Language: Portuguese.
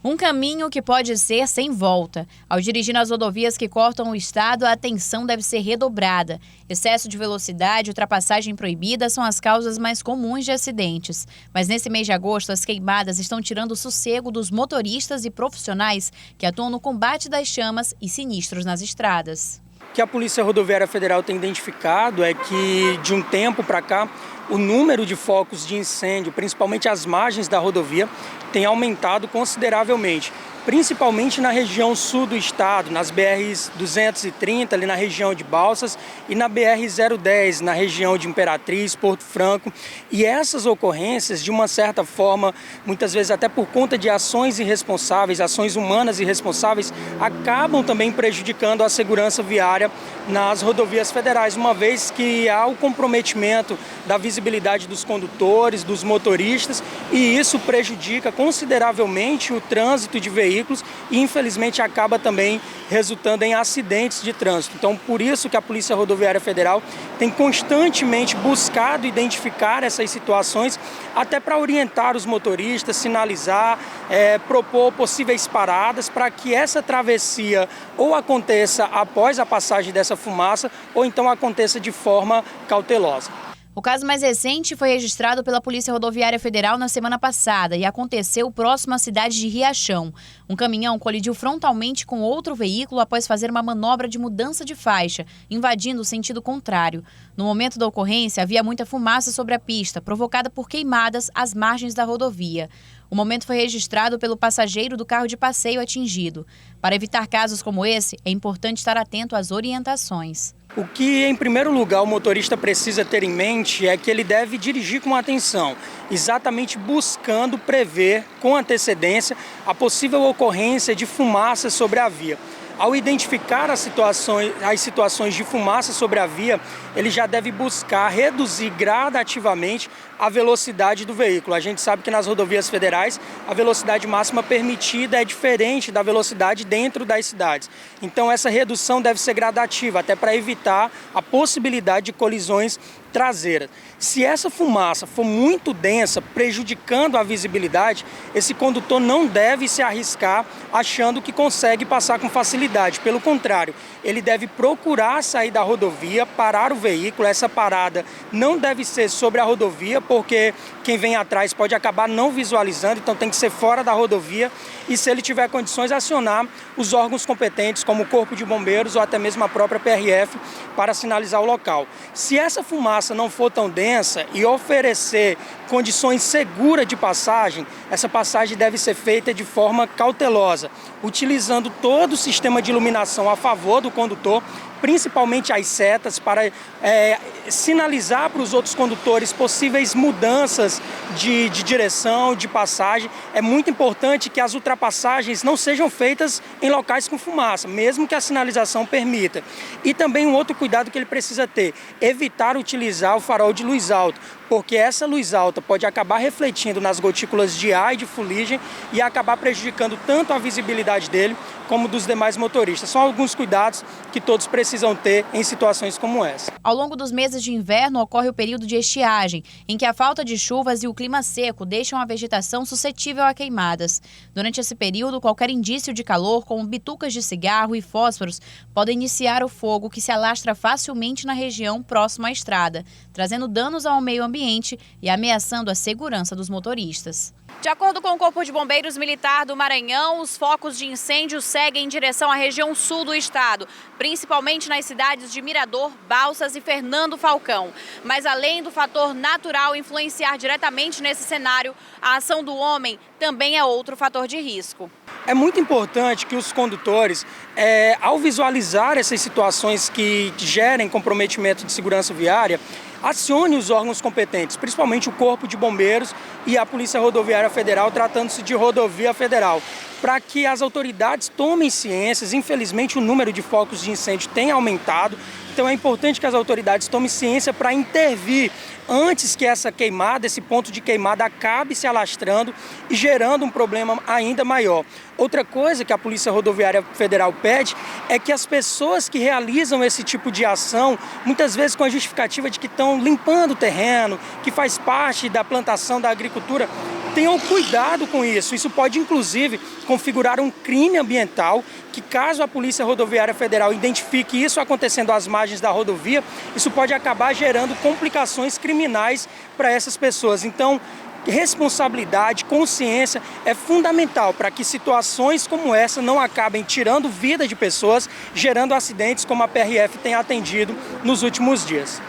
Um caminho que pode ser sem volta. Ao dirigir nas rodovias que cortam o estado, a atenção deve ser redobrada. Excesso de velocidade e ultrapassagem proibida são as causas mais comuns de acidentes. Mas nesse mês de agosto, as queimadas estão tirando o sossego dos motoristas e profissionais que atuam no combate das chamas e sinistros nas estradas. O que a Polícia Rodoviária Federal tem identificado é que, de um tempo para cá, o número de focos de incêndio, principalmente às margens da rodovia, tem aumentado consideravelmente, principalmente na região sul do estado, nas BRs 230, ali na região de Balsas, e na BR-010, na região de Imperatriz, Porto Franco. E essas ocorrências, de uma certa forma, muitas vezes até por conta de ações irresponsáveis, ações humanas irresponsáveis, acabam também prejudicando a segurança viária nas rodovias federais, uma vez que há o comprometimento da visibilidade dos condutores, dos motoristas, e isso prejudica consideravelmente o trânsito de veículos e, infelizmente, acaba também resultando em acidentes de trânsito. Então, por isso que a Polícia Rodoviária Federal tem constantemente buscado identificar essas situações, até para orientar os motoristas, sinalizar, propor possíveis paradas para que essa travessia ou aconteça após a passagem dessa fumaça ou então aconteça de forma cautelosa. O caso mais recente foi registrado pela Polícia Rodoviária Federal na semana passada e aconteceu próximo à cidade de Riachão. Um caminhão colidiu frontalmente com outro veículo após fazer uma manobra de mudança de faixa, invadindo o sentido contrário. No momento da ocorrência, havia muita fumaça sobre a pista, provocada por queimadas às margens da rodovia. O momento foi registrado pelo passageiro do carro de passeio atingido. Para evitar casos como esse, é importante estar atento às orientações. O que, em primeiro lugar, o motorista precisa ter em mente é que ele deve dirigir com atenção, exatamente buscando prever com antecedência a possível ocorrência de fumaça sobre a via. Ao identificar as situações de fumaça sobre a via, ele já deve buscar reduzir gradativamente a velocidade do veículo. A gente sabe que nas rodovias federais a velocidade máxima permitida é diferente da velocidade dentro das cidades. Então essa redução deve ser gradativa, até para evitar a possibilidade de colisões traseiras. Se essa fumaça for muito densa, prejudicando a visibilidade, esse condutor não deve se arriscar achando que consegue passar com facilidade. Pelo contrário, ele deve procurar sair da rodovia, parar o veículo. Essa parada não deve ser sobre a rodovia, porque quem vem atrás pode acabar não visualizando, então tem que ser fora da rodovia. E se ele tiver condições, acionar os órgãos competentes, como o Corpo de Bombeiros ou até mesmo a própria PRF, para sinalizar o local. Se essa fumaça não for tão densa e oferecer condições seguras de passagem, essa passagem deve ser feita de forma cautelosa, utilizando todo o sistema de iluminação a favor do condutor, principalmente as setas, para sinalizar para os outros condutores possíveis mudanças de direção, de passagem. É muito importante que as ultrapassagens não sejam feitas em locais com fumaça, mesmo que a sinalização permita. E também um outro cuidado que ele precisa ter, evitar utilizar o farol de luz alta, porque essa luz alta pode acabar refletindo nas gotículas de ar e de fuligem e acabar prejudicando tanto a visibilidade dele como dos demais motoristas. São alguns cuidados que todos precisam ter em situações como essa. Ao longo dos meses de inverno ocorre o período de estiagem, em que a falta de chuvas e o clima seco deixam a vegetação suscetível a queimadas. Durante esse período, qualquer indício de calor, como bitucas de cigarro e fósforos, pode iniciar o fogo que se alastra facilmente na região próxima à estrada, trazendo danos ao meio ambiente e ameaçando a segurança dos motoristas. De acordo com o Corpo de Bombeiros Militar do Maranhão, os focos de incêndio seguem em direção à região sul do estado, principalmente nas cidades de Mirador, Balsas e Fernando Falcão. Mas além do fator natural influenciar diretamente nesse cenário, a ação do homem também é outro fator de risco. É muito importante que os condutores, ao visualizar essas situações que gerem comprometimento de segurança viária, acione os órgãos competentes, principalmente o Corpo de Bombeiros e a Polícia Rodoviária Federal, tratando-se de rodovia federal, para que as autoridades tomem ciências. Infelizmente, o número de focos de incêndio tem aumentado, então é importante que as autoridades tomem ciência para intervir antes que essa queimada, esse ponto de queimada acabe se alastrando e gerando um problema ainda maior. Outra coisa que a Polícia Rodoviária Federal pede é que as pessoas que realizam esse tipo de ação, muitas vezes com a justificativa de que estão limpando o terreno, que faz parte da plantação da agricultura, tenham cuidado com isso. Isso pode, inclusive, configurar um crime ambiental que, caso a Polícia Rodoviária Federal identifique isso acontecendo às margens da rodovia, isso pode acabar gerando complicações criminais para essas pessoas. Então, responsabilidade, consciência é fundamental para que situações como essa não acabem tirando vida de pessoas, gerando acidentes como a PRF tem atendido nos últimos dias.